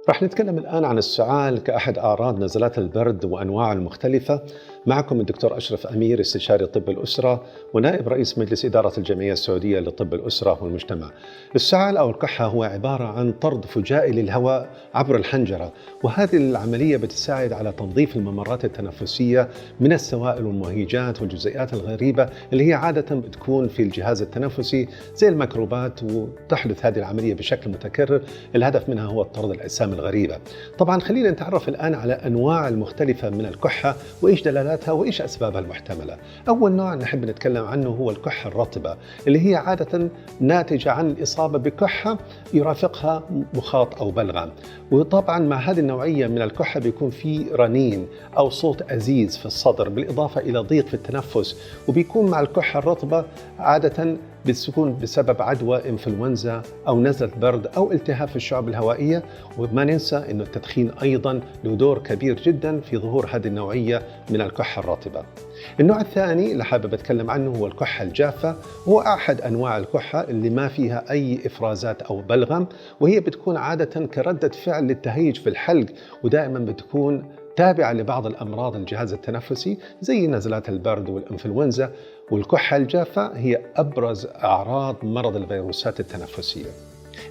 راح نتكلم الآن عن السعال كأحد أعراض نزلات البرد وأنواعه المختلفة. معكم الدكتور أشرف أمير، استشاري طب الأسرة ونائب رئيس مجلس إدارة الجمعية السعودية لطب الأسرة والمجتمع. السعال أو الكحة هو عبارة عن طرد فجائي للهواء عبر الحنجرة، وهذه العملية بتساعد على تنظيف الممرات التنفسية من السوائل والمهيجات والجزيئات الغريبة اللي هي عادة بتكون في الجهاز التنفسي زي الميكروبات، وتحدث هذه العملية بشكل متكرر. الهدف منها هو طرد الأجسام الغريبة. طبعا خلينا نتعرف الآن على أنواع المختلفة من الكحة وإيش دلالاتها وإيش أسبابها المحتملة. أول نوع نحب نتكلم عنه هو الكحة الرطبة، اللي هي عادة ناتجة عن الإصابة بكحة يرافقها مخاط أو بلغم. وطبعا مع هذه النوعية من الكحة بيكون في رنين أو صوت أزيز في الصدر، بالإضافة إلى ضيق في التنفس. وبيكون مع الكحة الرطبة عادة بتكون بسبب عدوى إنفلونزا أو نزلة برد أو التهاب في الشعب الهوائية. وما ننسى أن التدخين أيضا له دور كبير جدا في ظهور هذه النوعية من الكحة الرطبة. النوع الثاني اللي حابب أتكلم عنه هو الكحة الجافة، هو أحد أنواع الكحة اللي ما فيها أي إفرازات أو بلغم، وهي بتكون عادة كردة فعل للتهيج في الحلق، ودائما بتكون تابعة لبعض الأمراض الجهاز التنفسي زي نزلات البرد والإنفلونزا. والكحة الجافة هي أبرز أعراض مرض الفيروسات التنفسية.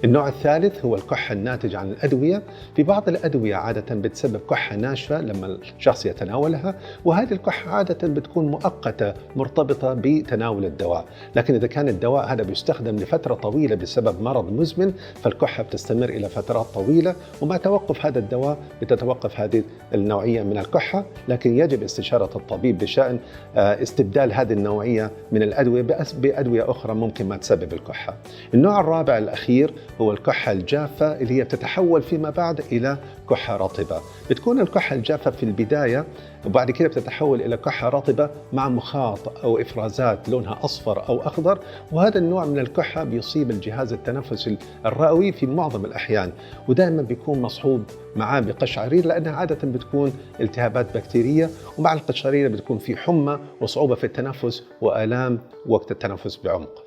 النوع الثالث هو الكحة الناتج عن الأدوية. في بعض الأدوية عادة بتسبب كحة ناشفة لما الشخص يتناولها، وهذه الكحة عادة بتكون مؤقتة مرتبطة بتناول الدواء. لكن إذا كان الدواء هذا بيستخدم لفترة طويلة بسبب مرض مزمن، فالكحة بتستمر إلى فترات طويلة، ومع توقف هذا الدواء بتتوقف هذه النوعية من الكحة. لكن يجب استشارة الطبيب بشأن استبدال هذه النوعية من الأدوية بأدوية أخرى ممكن ما تسبب الكحة. النوع الرابع الأخير هو الكحة الجافة، اللي هي بتتحول فيما بعد إلى كحة رطبة. بتكون الكحة الجافة في البداية، وبعد كده بتتحول إلى كحة رطبة مع مخاط أو إفرازات لونها أصفر أو أخضر. وهذا النوع من الكحة بيصيب الجهاز التنفسي الرئوي في معظم الأحيان، ودائما بيكون مصحوب معاه بقشعرير، لأنها عادة بتكون التهابات بكتيرية، ومع القشعرير بتكون في حمى وصعوبة في التنفس وآلام وقت التنفس بعمق.